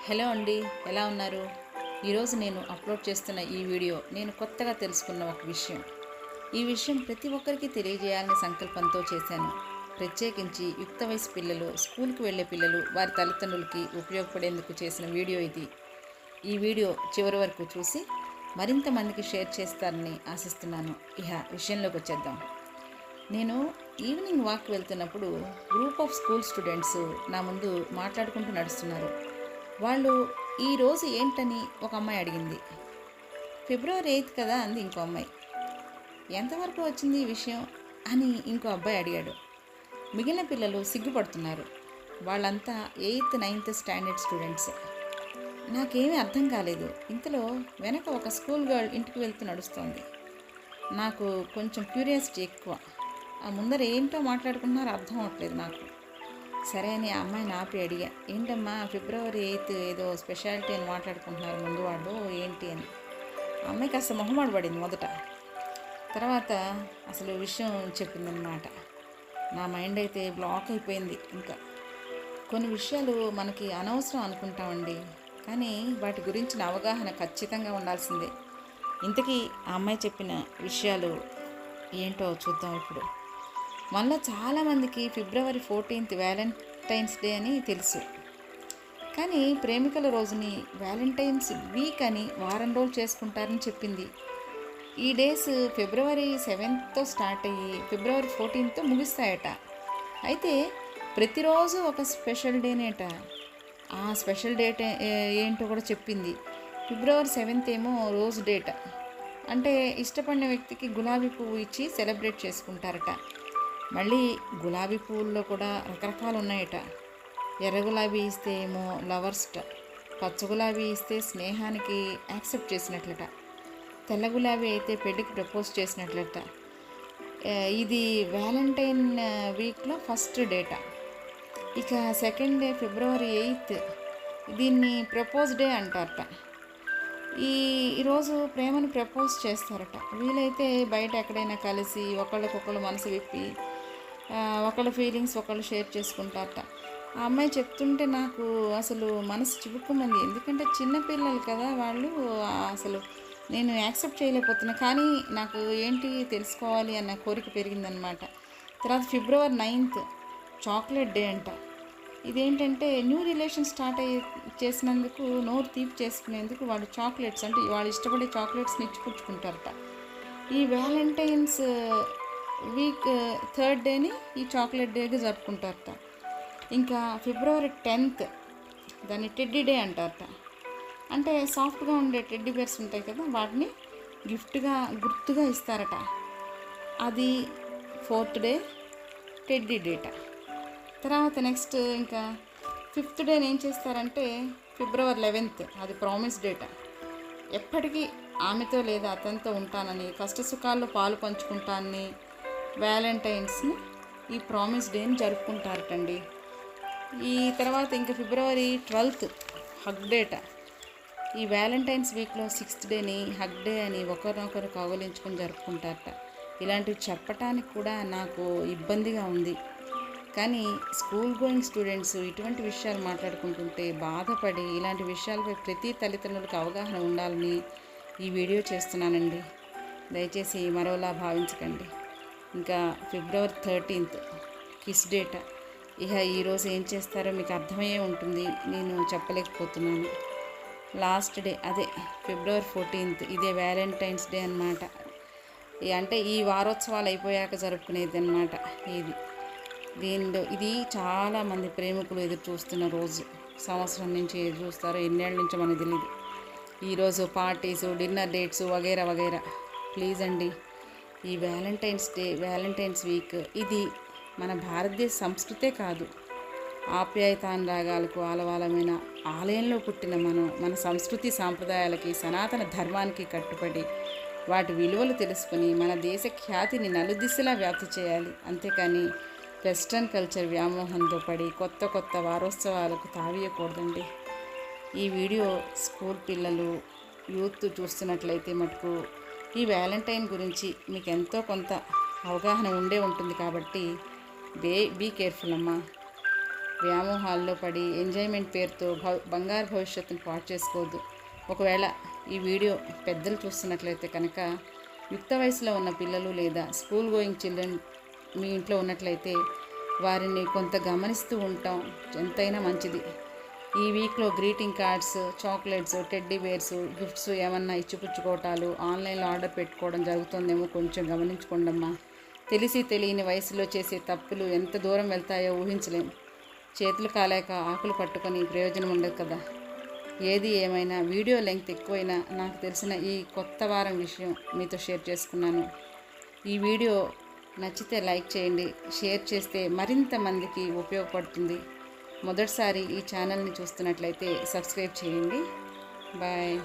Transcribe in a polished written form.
Hello అండి, ఎలా ఉన్నారు? ఈరోజు నేను అప్లోడ్ చేస్తున్న ఈ వీడియో నేను కొత్తగా తెలుసుకున్న ఒక విషయం. ఈ విషయం ప్రతి ఒక్కరికి తెలియజేయాలనే సంకల్పంతో చేశాను. ప్రత్యేకించి యుక్త వయసు పిల్లలు, స్కూల్కి వెళ్ళే పిల్లలు, వారి తల్లిదండ్రులకి ఉపయోగపడేందుకు చేసిన వీడియో ఇది. ఈ వీడియో చివరి వరకు చూసి మరింత మందికి షేర్ చేస్తారని ఆశిస్తున్నాను. ఇహ విషయంలోకి వచ్చేద్దాం. నేను ఈవినింగ్ వాక్ వెళ్తున్నప్పుడు గ్రూప్ ఆఫ్ స్కూల్ స్టూడెంట్స్ నా ముందు మాట్లాడుకుంటూ నడుస్తున్నారు. వాళ్ళు ఈరోజు ఏంటని ఒక అమ్మాయి అడిగింది. ఫిబ్రవరి 8 కదా అంది ఇంకో అమ్మాయి. ఎంతవరకు వచ్చింది ఈ విషయం అని ఇంకో అబ్బాయి అడిగాడు. మిగిలిన పిల్లలు సిగ్గుపడుతున్నారు. వాళ్ళంతా 8th 9th స్టాండర్డ్ స్టూడెంట్స్. నాకేమీ అర్థం కాలేదు. ఇంతలో వెనక ఒక స్కూల్ గర్ల్ ఇంటికి వెళ్తూ నడుస్తోంది. నాకు కొంచెం క్యూరియాసిటీ ఎక్కువ. ఆ ముందర ఏంటో మాట్లాడుకుంటున్నారో అర్థం అవ్వట్లేదు నాకు. సరే అని ఆ అమ్మాయిని ఆపి అడిగా, ఏంటమ్మా ఫిబ్రవరి 8 ఏదో స్పెషాలిటీ అని మాట్లాడుకుంటున్నారు ముందు వాళ్ళు, ఏంటి అని. ఆ అమ్మాయి కాస్త మొహమాట పడింది మొదట. తర్వాత అసలు విషయం చెప్పిందనమాట. నా మైండ్ అయితే బ్లాక్ అయిపోయింది. ఇంకా కొన్ని విషయాలు మనకి అనవసరం అనుకుంటామండి, కానీ వాటి గురించిన అవగాహన ఖచ్చితంగా ఉండాల్సిందే. ఇంతకీ ఆ అమ్మాయి చెప్పిన విషయాలు ఏంటో చూద్దాం ఇప్పుడు. మనలో చాలామందికి ఫిబ్రవరి 14 వ్యాలంటైన్స్ డే అని తెలుసు. కానీ ప్రేమికుల రోజుని వ్యాలంటైన్స్ వీక్ అని వారం రోజులు చేసుకుంటారని చెప్పింది. ఈ డేస్ ఫిబ్రవరి 7తో స్టార్ట్ అయ్యి ఫిబ్రవరి 14తో ముగిస్తాయట. అయితే ప్రతిరోజు ఒక స్పెషల్ డేనేట. ఆ స్పెషల్ డేట్ ఏంటో కూడా చెప్పింది. ఫిబ్రవరి 7th ఏమో రోజ్ డేట్, అంటే ఇష్టపడిన వ్యక్తికి గులాబీ పువ్వు ఇచ్చి సెలబ్రేట్ చేసుకుంటారట. మళ్ళీ గులాబీ పువ్వుల్లో కూడా రకరకాలు ఉన్నాయట. ఎర్ర గులాబీ ఇస్తే ఏమో లవర్స్ట, పచ్చ గులాబీ ఇస్తే స్నేహానికి యాక్సెప్ట్ చేసినట్లట, తెల్ల గులాబీ అయితే పెళ్ళికి ప్రపోజ్ చేసినట్లట. ఇది వ్యాలంటైన్ వీక్లో ఫస్ట్ డేట. ఇక సెకండ్ డే ఫిబ్రవరి 8, దీన్ని ప్రపోజ్ డే అంటారట. ఈరోజు ప్రేమను ప్రపోజ్ చేస్తారట. వీలైతే బయట ఎక్కడైనా కలిసి ఒకళ్ళకొకళ్ళు మనసు విప్పి ఒకళ్ళ ఫీలింగ్స్ ఒకళ్ళు షేర్ చేసుకుంటారట. ఆ అమ్మాయి చెప్తుంటే నాకు అసలు మనసు చివుక్కుమంది. ఎందుకంటే చిన్నపిల్లలు కదా వాళ్ళు, అసలు నేను యాక్సెప్ట్ చేయలేకపోతున్నా. కానీ నాకు ఏంటి తెలుసుకోవాలి అన్న కోరిక పెరిగిందనమాట. తర్వాత ఫిబ్రవరి 9 చాక్లెట్ డే అంట. ఇదేంటంటే న్యూ రిలేషన్ స్టార్ట్ చేసినందుకు, నోరు తీపి చేసుకునేందుకు వాళ్ళు చాక్లెట్స్, అంటే వాళ్ళు ఇష్టపడే చాక్లెట్స్ని ఇచ్చిపుచ్చుకుంటారట. ఈ వ్యాలంటైన్స్ వీక్ 3rd డేని ఈ చాక్లెట్ డేగా జరుపుకుంటారట. ఇంకా ఫిబ్రవరి 10th దాన్ని టెడ్డీ డే అంటారట. అంటే సాఫ్ట్గా ఉండే టెడ్డీ బేర్స్ ఉంటాయి కదా, వాటిని గిఫ్ట్గా గుర్తుగా ఇస్తారట. అది 4th డే టెడ్డీ డేట. తర్వాత నెక్స్ట్ ఇంకా 5th డేని ఏం చేస్తారంటే ఫిబ్రవరి 11th, అది ప్రామిస్ డేట. ఎప్పటికీ ఆమెతో లేదా అతనితో ఉంటానని, కష్ట సుఖాల్లో పాలు పంచుకుంటానని వ్యాలంటైన్స్ని, ఈ ప్రామిస్ డేని జరుపుకుంటారటండి. ఈ తర్వాత ఇంకా ఫిబ్రవరి 12th హగ్ డేట. ఈ వ్యాలంటైన్స్ వీక్లో 6th డేని హగ్ డే అని ఒకరినొకరు కౌగిలించుకొని జరుపుకుంటారట. ఇలాంటివి చెప్పటానికి కూడా నాకు ఇబ్బందిగా ఉంది. కానీ స్కూల్ గోయింగ్ స్టూడెంట్స్ ఇటువంటి విషయాలు మాట్లాడుకుంటుంటే బాధపడి, ఇలాంటి విషయాలపై ప్రతి తల్లిదండ్రులకు అవగాహన ఉండాలని ఈ వీడియో చేస్తున్నానండి. దయచేసి మరోలా భావించకండి. ఇంకా ఫిబ్రవరి 13th కిస్ డేట. ఇక ఈరోజు ఏం చేస్తారో మీకు అర్థమయ్యే ఉంటుంది, నేను చెప్పలేకపోతున్నాను. లాస్ట్ డే అదే ఫిబ్రవరి 14th, ఇదే వ్యాలంటైన్స్ డే అన్నమాట. అంటే ఈ వారోత్సవాలు అయిపోయాక జరుపుకునేది అన్నమాట ఇది చాలామంది ప్రేమికులు ఎదురు చూస్తున్న రోజు. సంవత్సరం నుంచి ఎదురు చూస్తారో, ఎన్నేళ్ళ నుంచో మనకు తెలియదు. ఈరోజు పార్టీస్, డిన్నర్ డేట్స్ వగైరా వగైరా. ప్లీజ్ అండి, ఈ వ్యాలంటైన్స్ డే, వ్యాలంటైన్స్ వీక్ ఇది మన భారతదేశ సంస్కృతే కాదు, ఆప్యాయతానురాగాలకు ఆలవాలమైన ఆలయంలో పుట్టిన మన సంస్కృతి సాంప్రదాయాలకి, సనాతన ధర్మానికి కట్టుబడి వాటి విలువలు తెలుసుకొని మన దేశ ఖ్యాతిని నలుదిశలా వ్యాప్తి చేయాలి. అంతేకాని వెస్ట్రన్ కల్చర్ వ్యామోహంతో పడి కొత్త కొత్త వారోత్సవాలకు తావీయకూడదండి. ఈ వీడియో స్కూల్ పిల్లలు, యూత్ చూస్తున్నట్లయితే మటుకు ఈ వ్యాలంటైన్ గురించి మీకు ఎంతో కొంత అవగాహన ఉండే ఉంటుంది. కాబట్టి బీ కేర్ఫుల్ అమ్మా. వ్యామోహాల్లో పడి ఎంజాయ్మెంట్ పేరుతో బంగారు భవిష్యత్తును పాటు చేసుకోవద్దు. ఒకవేళ ఈ వీడియో పెద్దలు చూస్తున్నట్లయితే కనుక యుక్త వయసులో ఉన్న పిల్లలు లేదా స్కూల్ గోయింగ్ చిల్డ్రన్ మీ ఇంట్లో ఉన్నట్లయితే వారిని కొంత గమనిస్తూ ఉంటాం ఎంతైనా మంచిది. ఈ వీక్లో greeting cards, chocolates, teddy bears, gifts ఏమన్నా ఇచ్చిపుచ్చుకోవటాలు ఆన్లైన్లో ఆర్డర్ పెట్టుకోవడం జరుగుతుందేమో కొంచెం గమనించుకోండమ్మా. తెలిసి తెలియని వయసులో చేసే తప్పులు ఎంత దూరం వెళ్తాయో ఊహించలేం. చేతులు కాలేక ఆకులు పట్టుకొని ప్రయోజనం ఉండదు కదా. ఏది ఏమైనా వీడియో లెంగ్త్ ఎక్కువైనా నాకు తెలిసిన ఈ కొత్త వారం విషయం మీతో షేర్ చేసుకున్నాను. ఈ వీడియో నచ్చితే లైక్ చేయండి, షేర్ చేస్తే మరింత మందికి ఉపయోగపడుతుంది. మొదటిసారి ఈ ఛానల్ని చూస్తున్నట్లయితే సబ్స్క్రైబ్ చేయండి. బాయ్.